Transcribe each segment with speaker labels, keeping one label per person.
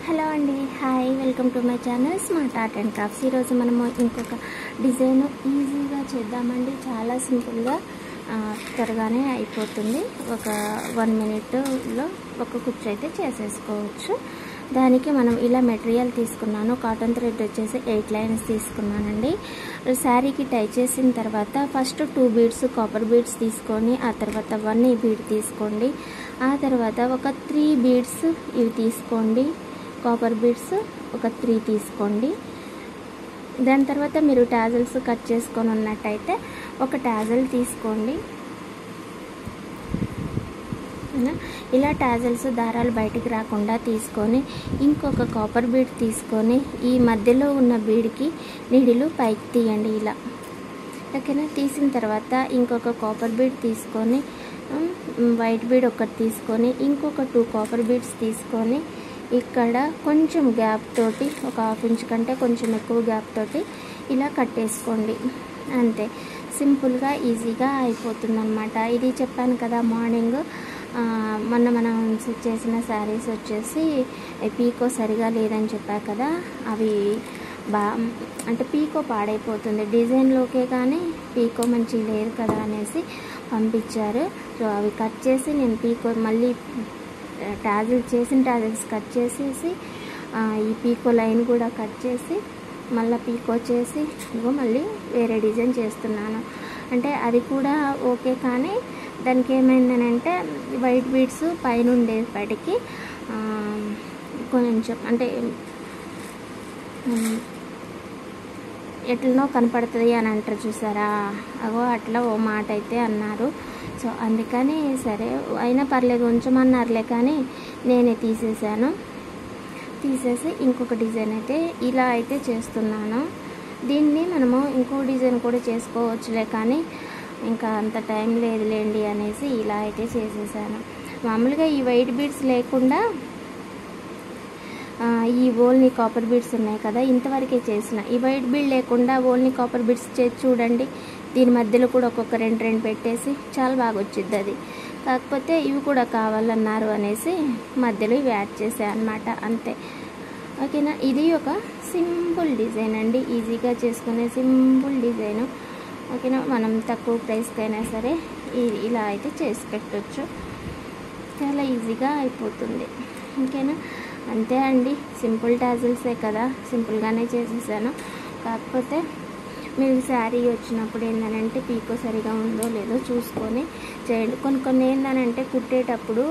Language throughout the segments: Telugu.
Speaker 1: హలో అండి, hi, welcome to my channel smart art and crafts. ఈరోజు మనము ఇంకొక డిజైన్ ఈజీగా చేద్దామండి. చాలా సింపుల్గా త్వరగానే అయిపోతుంది. ఒక 1 minute ఒక కుచ్చు అయితే చేసేసుకోవచ్చు. దానికి మనం ఇలా మెటీరియల్ తీసుకున్నాను. కాటన్ థ్రెడ్ వచ్చేసి 8 lines తీసుకున్నానండి. శారీకి టై చేసిన తర్వాత ఫస్ట్ 2 beads కాపర్ బీడ్స్ తీసుకొని, ఆ తర్వాత 1 bead తీసుకోండి. ఆ తర్వాత ఒక 3 beads ఇవి తీసుకోండి. కాపర్ బీడ్స్ ఒక 3 తీసుకోండి. దాని తర్వాత మీరు టాజల్స్ కట్ చేసుకొని ఉన్నట్టయితే ఒక టాజల్ తీసుకోండి. ఇలా టాజల్స్ దారాలు బయటికి రాకుండా తీసుకొని ఇంకొక కాపర్ బీడ్ తీసుకొని ఈ మధ్యలో ఉన్న బీడ్కి నీడిలు పైకి తీయండి. ఇలా ఓకేనా. తీసిన తర్వాత ఇంకొక కాపర్ బీడ్ తీసుకొని వైట్ బీడ్ ఒకటి తీసుకొని ఇంకొక 2 కాపర్ బీడ్స్ తీసుకొని ఇక్కడ కొంచెం గ్యాప్ తోటి ఒక 1/2 inch కంటే కొంచెం ఎక్కువ గ్యాప్ తోటి ఇలా కట్టేసుకోండి. అంతే, సింపుల్గా ఈజీగా అయిపోతుంది అన్నమాట. ఇది చెప్పాను కదా మార్నింగ్, మొన్న మనం చేసిన శారీస్ వచ్చేసి పీకో సరిగా లేదని చెప్పా కదా, అవి అంటే పీకో పాడైపోతుంది డిజైన్లోకే, కానీ పీకో మంచి లేదు కదా అనేసి పంపించారు. సో అవి కట్ చేసి నేను పీకో మళ్ళీ చేసిన టాజల్స్ కట్ చేసేసి ఈ పీకో లైన్ కూడా కట్ చేసి మళ్ళీ పీకో చేసి మళ్ళీ వేరే డిజైన్ చేస్తున్నాను. అంటే అది కూడా ఓకే, కానీ దానికి ఏమైందనంటే వైట్ బీడ్స్ పైన ఉండేపటికి కొంచెం అంటే ఎట్లనో కనపడుతుంది అని అంటారు చూసారా, అగో అట్లా ఓ మాట అయితే అన్నారు. సో అందుకని సరే అయినా పర్లేదు ఉంచమన్నారులే, కానీ నేనే తీసేసి ఇంకొక డిజైన్ అయితే ఇలా అయితే చేస్తున్నాను. దీన్ని మనము ఇంకో డిజైన్ కూడా చేసుకోవచ్చులే, కానీ ఇంకా అంత టైం లేదులేండి అనేసి ఇలా అయితే చేసేసాను. మామూలుగా ఈ వైట్ బీడ్స్ లేకుండా ఈ ఓల్ని కాపర్ బీడ్స్ ఉన్నాయి కదా, ఇంతవరకే చేసిన. ఈ వైట్ బీడ్ లేకుండా ఓల్ని కాపర్ బీడ్స్ చేసి చూడండి. దీని మధ్యలో కూడా ఒక్కొక్క 2 పెట్టేసి చాలా బాగా వచ్చింది అది. కాకపోతే ఇవి కూడా కావాలన్నారు అనేసి మధ్యలో ఇవి యాడ్ చేసాను అన్నమాట. అంతే, ఓకేనా. ఇది ఒక సింపుల్ డిజైన్ అండి, ఈజీగా చేసుకునే సింపుల్ డిజైను. ఓకేనా. మనం తక్కువ ప్రైస్కి అయినా సరే ఇలా అయితే చేసి పెట్టవచ్చు. చాలా ఈజీగా అయిపోతుంది. ఓకేనా. అంతే అండి, సింపుల్ టాజిల్సే కదా, సింపుల్గానే చేసేసాను. కాకపోతే మీరు శారీ వచ్చినప్పుడు ఏంటంటే పీకో సరిగా ఉందో లేదో చూసుకొని చేయండి. కొన్ని ఏంటంటే కుట్టేటప్పుడు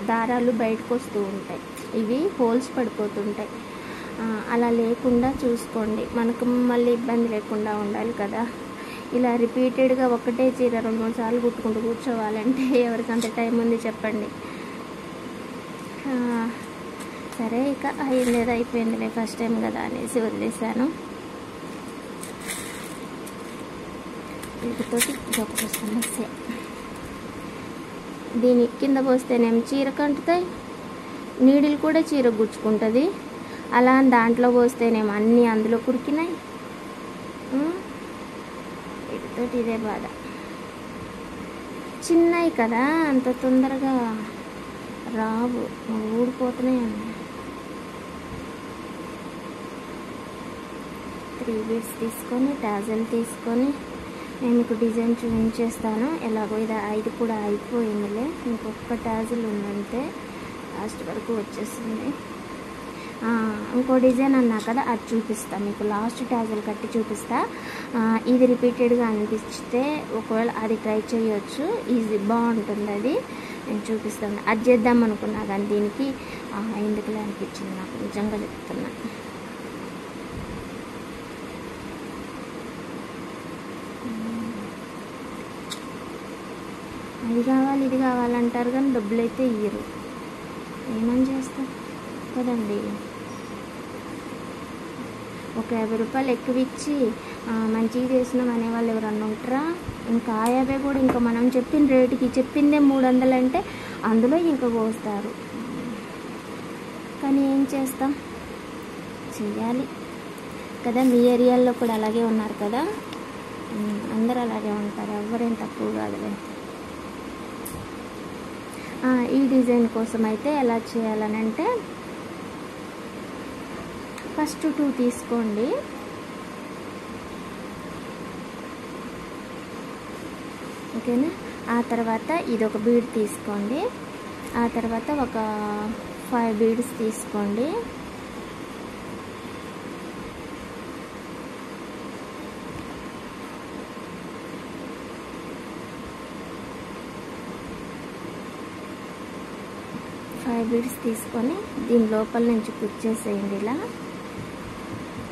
Speaker 1: దారాలు బయటకు వస్తూ ఉంటాయి, ఇవి హోల్స్ పడిపోతుంటాయి. అలా లేకుండా చూసుకోండి, మనకు మళ్ళీ ఇబ్బంది లేకుండా ఉండాలి కదా. ఇలా రిపీటెడ్గా ఒకటే చీర 2-3 సార్లు కుట్టుకుంటూ కూర్చోవాలంటే ఎవరికంత టైం ఉంది చెప్పండి. సరే ఇక అయ్యిందేదో అయిపోయిందిలే, ఫస్ట్ టైం కదా అనేసి వదిలేసాను. వీటితోటి ఇదొక సమస్య. దీని కింద పోస్తేనేమో చీర కంటుతాయి, నీడిలు కూడా చీర గుచ్చుకుంటుంది. అలా దాంట్లో పోస్తేనేమో అన్నీ అందులో కురికినాయి. వీటితోటి ఇదే బాధ. చిన్నవి కదా, అంత తొందరగా రావు, ఊడిపోతున్నాయి అన్నీ. 3 beads తీసుకొని టాజల్ తీసుకొని నేను మీకు డిజైన్ చూపించేస్తాను. ఎలాగో ఇది కూడా అయిపోయిందిలే, ఇంకొక టాజల్ ఉందంటే లాస్ట్ వరకు వచ్చేసింది. ఇంకో డిజైన్ అన్నా కదా, అది చూపిస్తా మీకు. లాస్ట్ టాజల్ కట్టి చూపిస్తా. ఇది రిపీటెడ్గా అనిపిస్తే ఒకవేళ అది ట్రై చేయొచ్చు, ఈజీ బాగుంటుంది. అది నేను చూపిస్తాను. అది చేద్దాం అనుకున్నా కానీ దీనికి ఎందుకులే అనిపించింది నాకు, నిజంగా చెప్తున్నా. అది కావాలి ఇది కావాలంటారు కానీ డబ్బులు అయితే ఇయ్యరు. ఏమని చేస్తాం కదండి. ఒక 50 రూపాయలు ఎక్కువ ఇచ్చి మంచిగా చేసినాం అనేవాళ్ళు ఎవరన్నా ఉంటారా? ఇంకా 50 కూడా ఇంకా మనం చెప్పిన రేటుకి చెప్పిందే 300 అంటే అందులో ఇంకా కోస్తారు. కానీ ఏం చేస్తాం, చెయ్యాలి కదా. మీ ఏరియాలో కూడా అలాగే ఉన్నారు కదా, అందరూ అలాగే ఉంటారు, ఎవరేం తక్కువ కాదులే. ఈ డిజైన్ కోసం అయితే ఎలా చేయాలనంటే ఫస్ట్ 2 తీసుకోండి. ఓకేనా. ఆ తర్వాత ఇదొక బీడ్ తీసుకోండి. ఆ తర్వాత ఒక 5 బీడ్స్ తీసుకోండి. బీడ్స్ తీసుకొని దీని లోపల నుంచి కుచ్చేసేయండి. ఇలా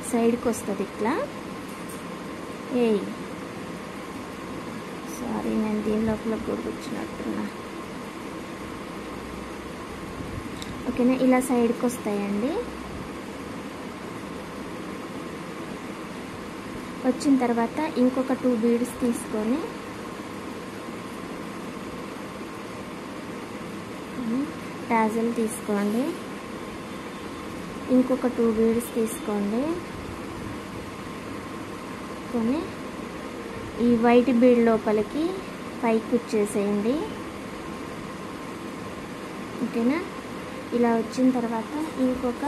Speaker 1: సైడ్కి వస్తుంది ఇట్లా. సారీ, నేను దీని లోపల కూడా కూర్చున్నట్టున్నా. ఓకేనా, ఇలా సైడ్కి వస్తాయండి. వచ్చిన తర్వాత ఇంకొక 2 బీడ్స్ తీసుకొని టాజల్ తీసుకోండి. ఇంకొక 2 బీడ్స్ తీసుకోండి. కొని ఈ వైట్ బీడ్ లోపలికి పైకి కుచ్చేసేయండి. ఓకేనా. ఇలా వచ్చిన తర్వాత ఇంకొక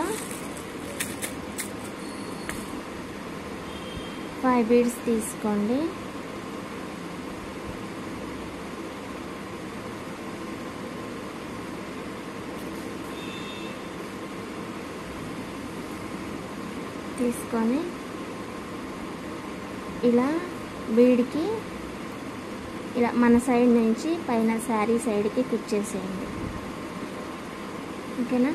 Speaker 1: 5 బీడ్స్ తీసుకోండి. తీసుకొని ఇలా బీడ్కి ఇలా మన సైడ్ నుంచి పైన శారీ సైడ్కి కుచ్చేసేయండి. ఓకేనా.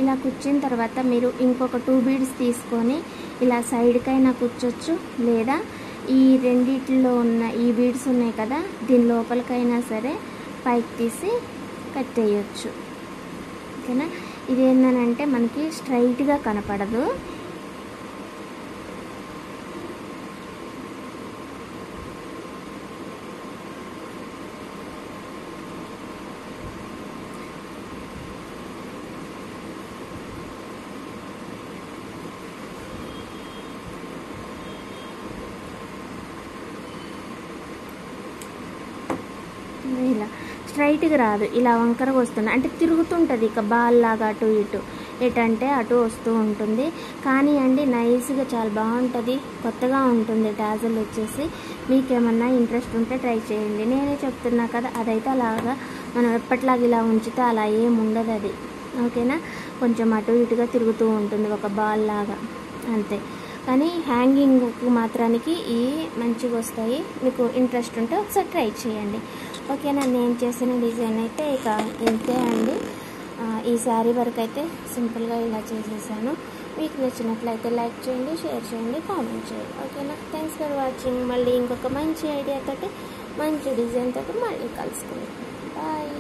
Speaker 1: ఇలా కుచ్చిన తర్వాత మీరు ఇంకొక 2 బీడ్స్ తీసుకొని ఇలా సైడ్కైనా కుచ్చొచ్చు, లేదా ఈ రెండిట్లో ఉన్న ఈ బీడ్స్ ఉన్నాయి కదా, దీని లోపలికైనా సరే పైకి తీసి కట్టేయచ్చు. ఓకేనా. ఇదేంటంటే మనకి స్ట్రైట్గా కనపడదు. ఇలా స్ట్రైట్గా రాదు, ఇలా వంకరగా వస్తుంది. అంటే తిరుగుతుంటుంది, ఇక బాల్ లాగా అటు ఇటు ఎటంటే అటు వస్తూ ఉంటుంది. కానీ అండి నైస్గా చాలా బాగుంటుంది, కొత్తగా ఉంటుంది టాజల్ వచ్చేసి. మీకేమన్నా ఇంట్రెస్ట్ ఉంటే ట్రై చేయండి. నేనే చెప్తున్నా కదా, అదైతే అలాగా మనం ఎప్పటిలాగా ఇలా ఉంచితే అలా ఏం ఉండదు అది. ఓకేనా. కొంచెం అటు ఇటుగా తిరుగుతూ ఉంటుంది, ఒక బాల్ లాగా అంతే. కానీ హ్యాంగింగ్కి మాత్రానికి ఈ మంచిగా వస్తాయి. మీకు ఇంట్రెస్ట్ ఉంటే ఒకసారి ట్రై చేయండి. ఓకేనా. నేను చేసిన డిజైన్ అయితే ఇక ఇంతే అండి. ఈ శారీ వరకు అయితే సింపుల్గా ఇలా చేసేసాను. మీకు నచ్చినట్లయితే లైక్ చేయండి, షేర్ చేయండి, కామెంట్ చేయండి. ఓకేనా. Thanks for watching. మళ్ళీ ఇంకొక మంచి ఐడియాతోటి మంచి డిజైన్ తోటి మళ్ళీ కలుసుకుందాం. బాయ్.